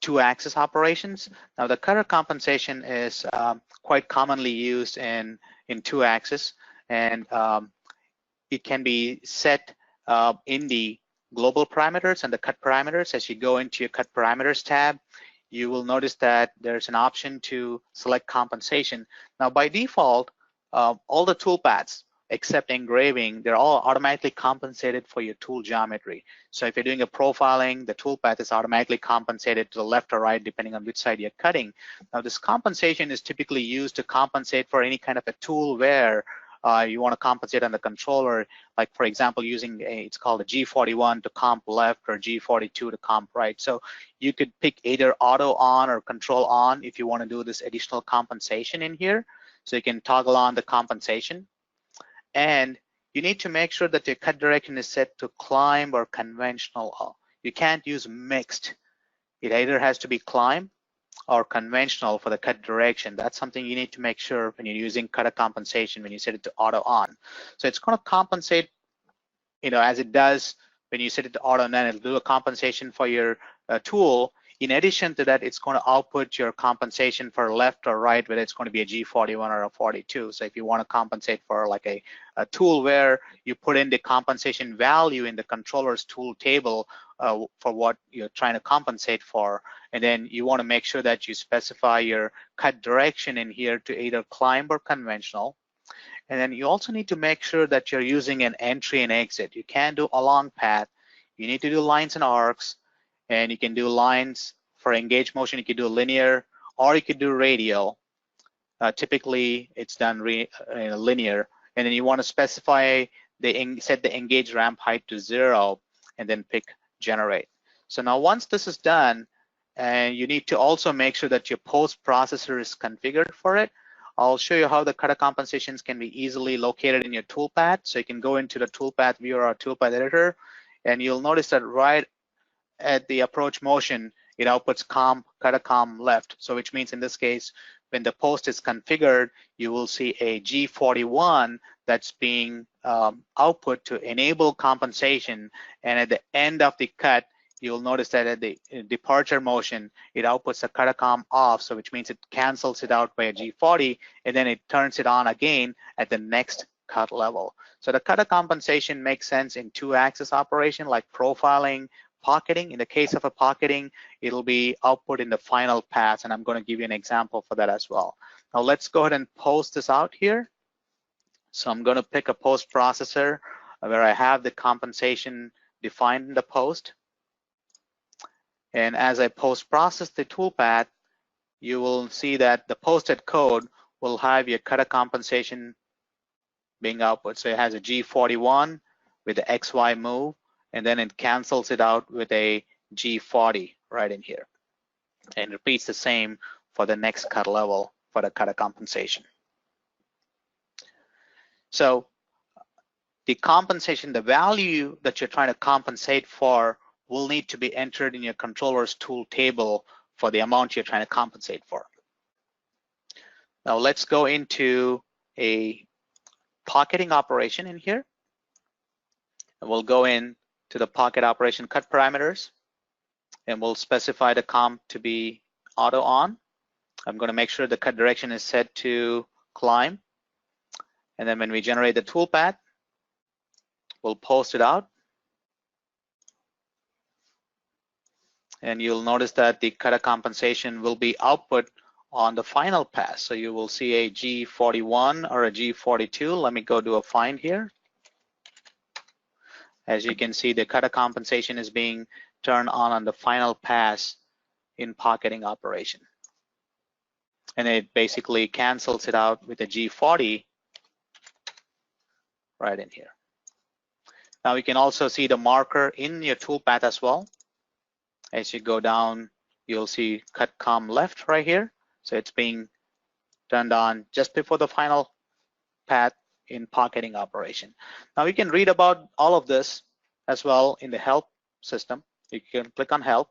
2-axis operations. Now, the cutter compensation is quite commonly used in 2-axis, and it can be set in the global parameters and the cut parameters. As you go into your cut parameters tab, you will notice that there's an option to select compensation. Now, by default, all the toolpaths except engraving, they're all automatically compensated for your tool geometry. So if you're doing a profiling, the toolpath is automatically compensated to the left or right, depending on which side you're cutting. Now, this compensation is typically used to compensate for any kind of a tool where you want to compensate on the controller, like for example, using it's called a G41 to comp left or G42 to comp right. So you could pick either auto on or control on if you want to do this additional compensation in here. So you can toggle on the compensation. And you need to make sure that your cut direction is set to climb or conventional. You can't use mixed. It either has to be climb or conventional for the cut direction. That's something you need to make sure when you're using cutter compensation when you set it to auto on. So it's going to compensate, as it does when you set it to auto, and then it'll do a compensation for your tool. In addition to that, it's going to output your compensation for left or right, whether it's going to be a G41 or a 42. So if you want to compensate for like a tool where you put in the compensation value in the controller's tool table for what you're trying to compensate for, and then you want to make sure that you specify your cut direction in here to either climb or conventional. And then you also need to make sure that you're using an entry and exit. You can't do a long path. You need to do lines and arcs, and you can do lines for engage motion. You can do linear, or you could do radial. Typically, it's done linear. And then you want to specify set the engage ramp height to 0, and then pick generate. So now once this is done, and you need to also make sure that your post processor is configured for it. I'll show you how the cutter compensations can be easily located in your toolpath. So you can go into the toolpath viewer or toolpath editor, and you'll notice that right at the approach motion, it outputs cutter com left. So which means in this case, when the post is configured, you will see a G41 that's being output to enable compensation. And at the end of the cut, you'll notice that at the departure motion, it outputs a cutter com off. So which means it cancels it out by a G40, and then it turns it on again at the next cut level. So the cutter compensation makes sense in 2-axis operation like profiling, pocketing. In the case of a pocketing, it'll be output in the final pass, and I'm going to give you an example for that as well. Now let's go ahead and post this out here. So I'm going to pick a post processor where I have the compensation defined in the post. And as I post process the toolpath, you will see that the posted code will have your cutter compensation being output. So it has a G41 with the XY move, and then it cancels it out with a G40 right in here, and repeats the same for the next cut level for the cutter compensation. So the compensation, the value that you're trying to compensate for will need to be entered in your controller's tool table for the amount you're trying to compensate for. Now let's go into a pocketing operation in here, and we'll go in to the pocket operation cut parameters, and we'll specify the comp to be auto on. I'm going to make sure the cut direction is set to climb, and then when we generate the toolpath, we'll post it out, and you'll notice that the cutter compensation will be output on the final pass. So you will see a G41 or a G42. Let me go do a find here. As you can see, the cutter compensation is being turned on the final pass in pocketing operation. And it basically cancels it out with a G40 right in here. Now we can also see the marker in your toolpath as well. As you go down, you'll see cut com left right here. So it's being turned on just before the final path in pocketing operation. Now we can read about all of this as well in the help system. You can click on help,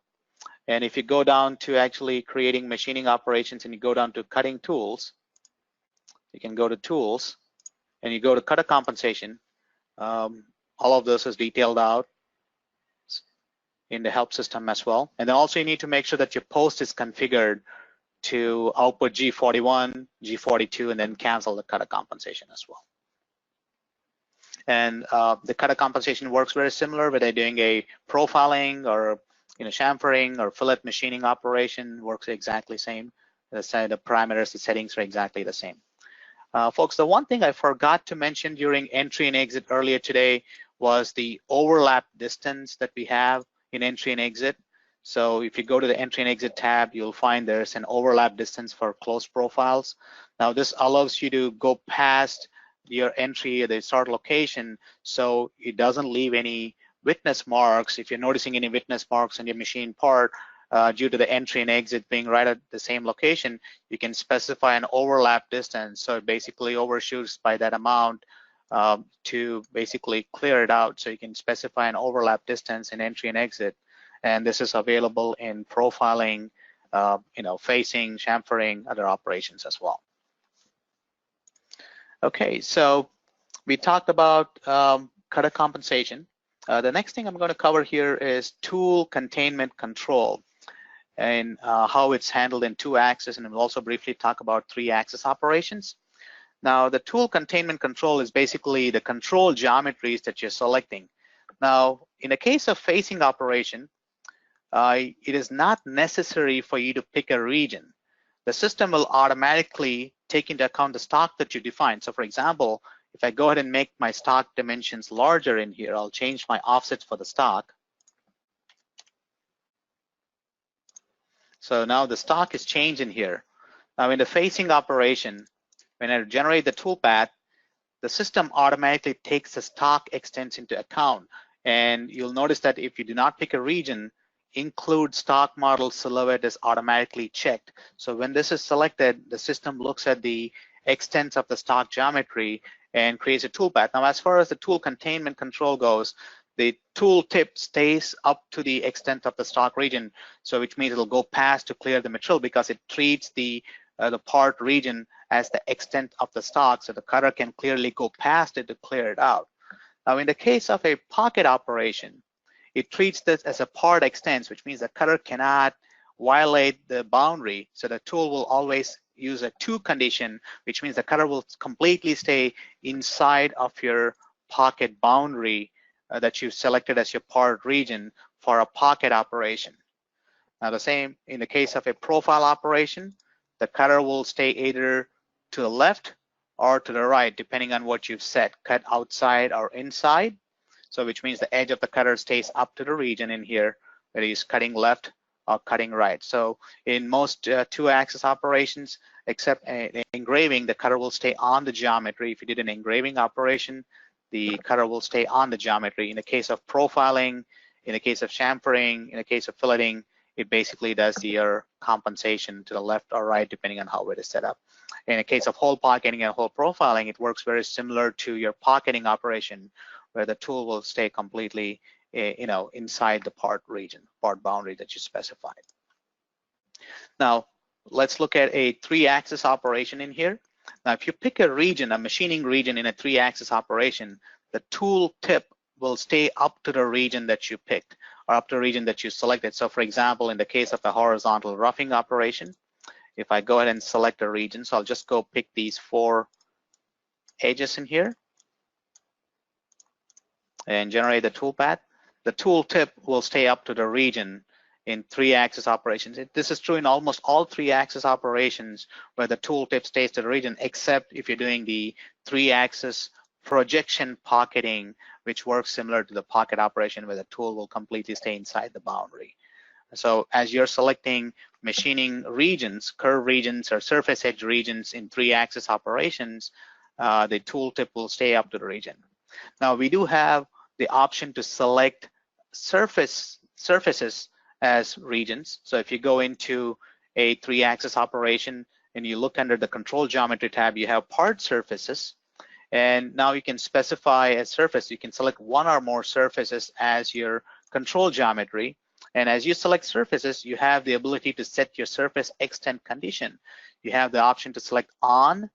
and if you go down to actually creating machining operations and you go down to cutting tools, you can go to tools and you go to cutter compensation. All of this is detailed out in the help system as well. And then also you need to make sure that your post is configured to output G41, G42, and then cancel the cutter compensation as well. And the cutter compensation works very similar, whether doing a profiling or chamfering or fillet machining operation, works exactly the same. The parameters, the settings are exactly the same. Folks, the one thing I forgot to mention during entry and exit earlier today was the overlap distance that we have in entry and exit. So if you go to the entry and exit tab, you'll find there's an overlap distance for close profiles. Now this allows you to go past your entry at the start location, so it doesn't leave any witness marks. If you're noticing any witness marks on your machine part due to the entry and exit being right at the same location, you can specify an overlap distance. So it basically overshoots by that amount to basically clear it out. So you can specify an overlap distance in entry and exit. And this is available in profiling facing, chamfering, other operations as well. Okay, so we talked about cutter compensation. The next thing I'm going to cover here is tool containment control and how it's handled in 2-axis, and we'll also briefly talk about 3-axis operations. Now, the tool containment control is basically the control geometries that you're selecting. Now, in the case of facing operation, it is not necessary for you to pick a region. The system will automatically take into account the stock that you define. So for example, if I go ahead and make my stock dimensions larger in here, I'll change my offsets for the stock. So now the stock is changed in here. Now in the facing operation, when I generate the tool path, the system automatically takes the stock extents into account. And you'll notice that if you do not pick a region, include stock model silhouette is automatically checked. So when this is selected, the system looks at the extents of the stock geometry and creates a tool path. Now, as far as the tool containment control goes, the tool tip stays up to the extent of the stock region, so which means it'll go past to clear the material because it treats the part region as the extent of the stock, so the cutter can clearly go past it to clear it out. Now, in the case of a pocket operation, it treats this as a part extents, which means the cutter cannot violate the boundary. So the tool will always use a 2 condition, which means the cutter will completely stay inside of your pocket boundary that you've selected as your part region for a pocket operation. Now the same in the case of a profile operation, the cutter will stay either to the left or to the right, depending on what you've set, cut outside or inside. So which means the edge of the cutter stays up to the region in here, whether he's cutting left or cutting right. So in most 2-axis operations, except engraving, the cutter will stay on the geometry. If you did an engraving operation, the cutter will stay on the geometry. In the case of profiling, in the case of chamfering, in the case of filleting, it basically does your compensation to the left or right, depending on how it is set up. In the case of hole pocketing and hole profiling, it works very similar to your pocketing operation, where the tool will stay completely, inside the part region, part boundary that you specified. Now, let's look at a 3-axis operation in here. Now, if you pick a region, a machining region in a 3-axis operation, the tool tip will stay up to the region that you picked or up to the region that you selected. So for example, in the case of a horizontal roughing operation, if I go ahead and select a region, so I'll just go pick these 4 edges in here and generate the tool path, the tool tip will stay up to the region in 3-axis operations. This is true in almost all 3-axis operations where the tool tip stays to the region, except if you're doing the 3-axis projection pocketing, which works similar to the pocket operation where the tool will completely stay inside the boundary. So as you're selecting machining regions, curve regions or surface edge regions in 3-axis operations, the tool tip will stay up to the region. Now we do have the option to select surfaces as regions. So if you go into a 3-axis operation and you look under the control geometry tab, you have part surfaces. And now you can specify a surface. You can select 1 or more surfaces as your control geometry. And as you select surfaces, you have the ability to set your surface extent condition. You have the option to select on,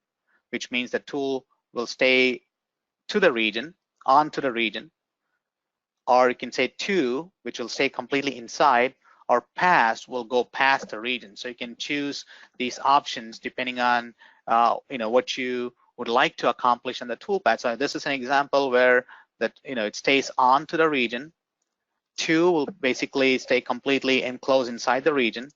which means the tool will stay to the region, onto the region, or you can say to, which will stay completely inside, or past will go past the region. So you can choose these options depending on what you would like to accomplish on the toolpath. So this is an example where it stays on to the region. To will basically stay completely enclosed inside the region.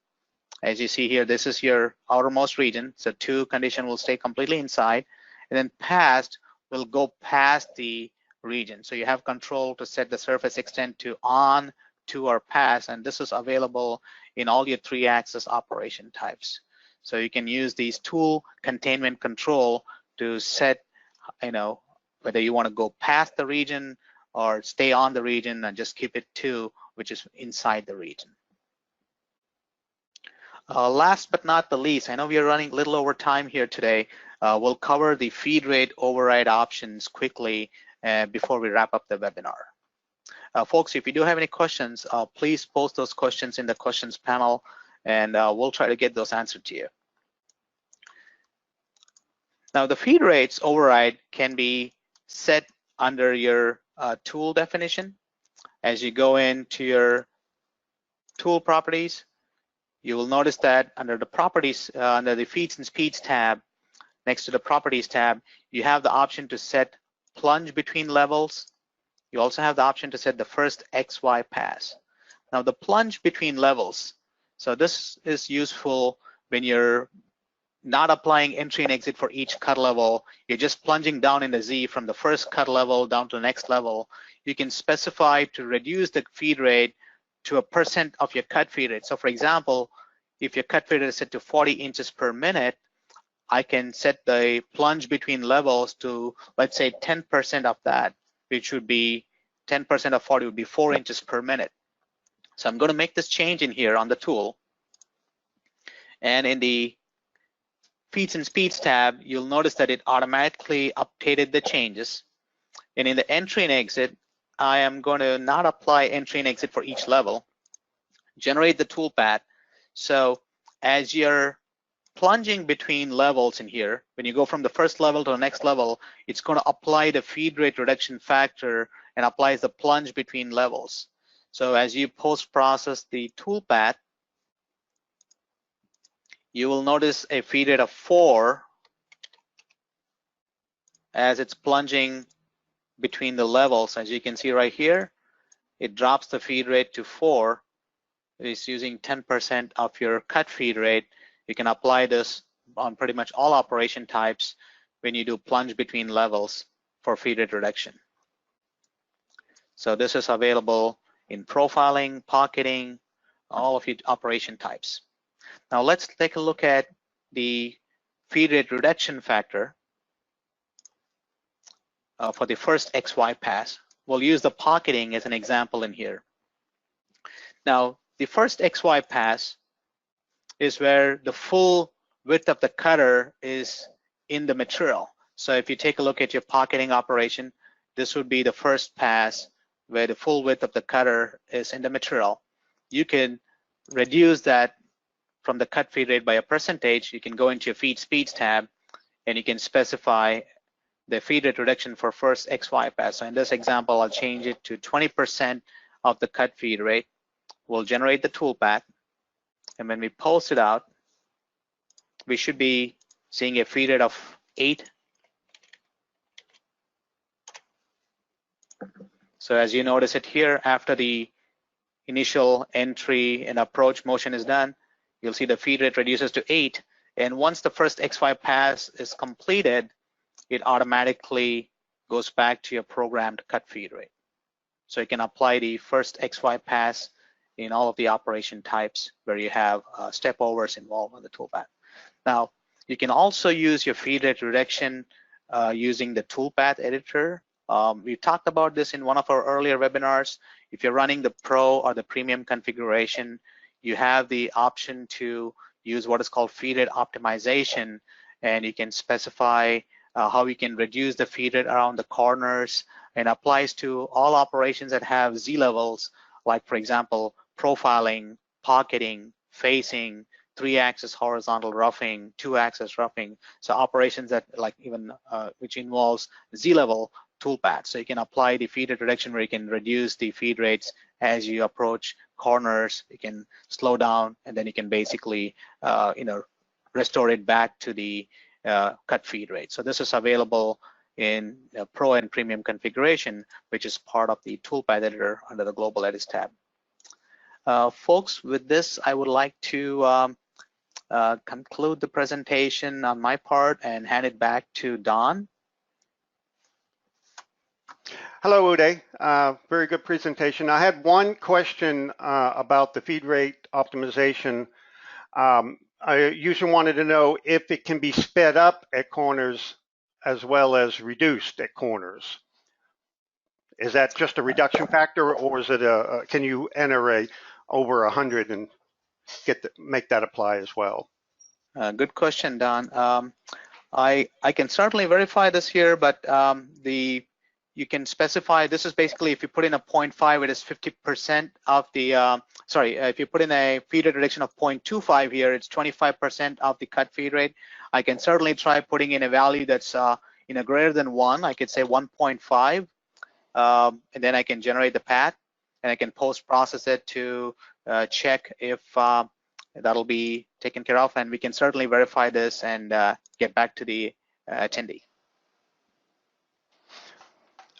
As you see here, this is your outermost region. So to condition will stay completely inside, and then past will go past the region. So you have control to set the surface extent to on, to, or past, and this is available in all your 3-axis operation types. So you can use these tool containment control to set, whether you want to go past the region or stay on the region and just keep it to, which is inside the region. Last but not the least, I know we are running a little over time here today. We'll cover the feed rate override options quickly before we wrap up the webinar. Folks, if you do have any questions, please post those questions in the questions panel, and we'll try to get those answered to you. Now, the feed rates override can be set under your tool definition. As you go into your tool properties, you will notice that under the properties, under the feeds and speeds tab, next to the properties tab, you have the option to set plunge between levels. You also have the option to set the first XY pass. Now, the plunge between levels, so this is useful when you're not applying entry and exit for each cut level. You're just plunging down in the Z from the first cut level down to the next level. You can specify to reduce the feed rate to a % of your cut feed rate. So for example, if your cut feed rate is set to 40 inches per minute, I can set the plunge between levels to, let's say, 10% of that, which would be 10% of 40 would be 4 inches per minute. So I'm going to make this change in here on the tool. And in the Feeds and Speeds tab, you'll notice that it automatically updated the changes. And in the entry and exit, I am going to not apply entry and exit for each level, generate the toolpath. So as you're plunging between levels in here, when you go from the first level to the next level, it's going to apply the feed rate reduction factor and applies the plunge between levels. So as you post-process the toolpath, you will notice a feed rate of 4 as it's plunging between the levels. As you can see right here, it drops the feed rate to 4. It's using 10% of your cut feed rate. You can apply this on pretty much all operation types when you do plunge between levels for feed rate reduction. So this is available in profiling, pocketing, all of your operation types. Now let's take a look at the feed rate reduction factor for the first XY pass. We'll use the pocketing as an example in here. Now, the first XY pass is where the full width of the cutter is in the material. So if you take a look at your pocketing operation, this would be the first pass where the full width of the cutter is in the material. You can reduce that from the cut feed rate by a %. You can go into your feed speeds tab and you can specify the feed rate reduction for first XY pass. So in this example, I'll change it to 20% of the cut feed rate. We'll generate the toolpath, and when we post it out, we should be seeing a feed rate of 8. So as you notice it here, after the initial entry and approach motion is done, you'll see the feed rate reduces to 8. And once the first XY pass is completed, it automatically goes back to your programmed cut feed rate. So you can apply the first XY pass in all of the operation types where you have step overs involved on the toolpath. Now, you can also use your feed rate reduction using the toolpath editor. We talked about this in one of our earlier webinars. If you're running the Pro or the Premium configuration, you have the option to use what is called feed rate optimization, and you can specify how you can reduce the feed rate around the corners, and applies to all operations that have Z levels, like for example, profiling, pocketing, facing, 3-axis horizontal roughing, 2-axis roughing. So operations that like even which involves Z level toolpath. So you can apply the feed rate reduction where you can reduce the feed rates as you approach corners. You can slow down, and then you can basically restore it back to the cut feed rate. So this is available in Pro and Premium configuration, which is part of the toolpath editor under the Global Edits tab. Folks, with this, I would like to conclude the presentation on my part and hand it back to Don. Hello, Uday. Very good presentation. I had one question about the feed rate optimization. I usually wanted to know if it can be sped up at corners as well as reduced at corners. Is that just a reduction factor, or is it can you enter over 100 and make that apply as well? Good question, Don. I can certainly verify this here, but the you can specify, this is basically if you put in a 0.5, it is 50% of the, if you put in a feed rate reduction of 0.25 here, it's 25% of the cut feed rate. I can certainly try putting in a value that's greater than 1. I could say 1.5, and then I can generate the path, and I can post-process it to check if that'll be taken care of, and we can certainly verify this and get back to the attendee.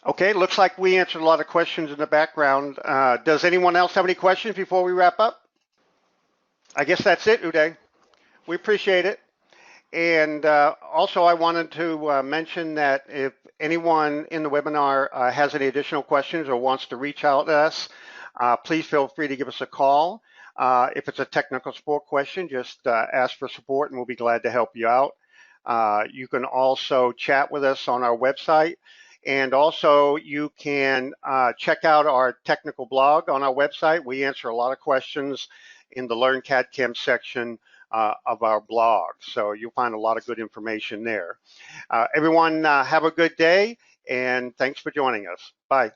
Okay, looks like we answered a lot of questions in the background. Does anyone else have any questions before we wrap up? I guess that's it, Uday. We appreciate it. And also I wanted to mention that if anyone in the webinar has any additional questions or wants to reach out to us, please feel free to give us a call. If it's a technical support question, just ask for support and we'll be glad to help you out. You can also chat with us on our website. And also you can check out our technical blog on our website. We answer a lot of questions in the Learn CAD/CAM section of our blog. So you'll find a lot of good information there. Everyone have a good day and thanks for joining us. Bye.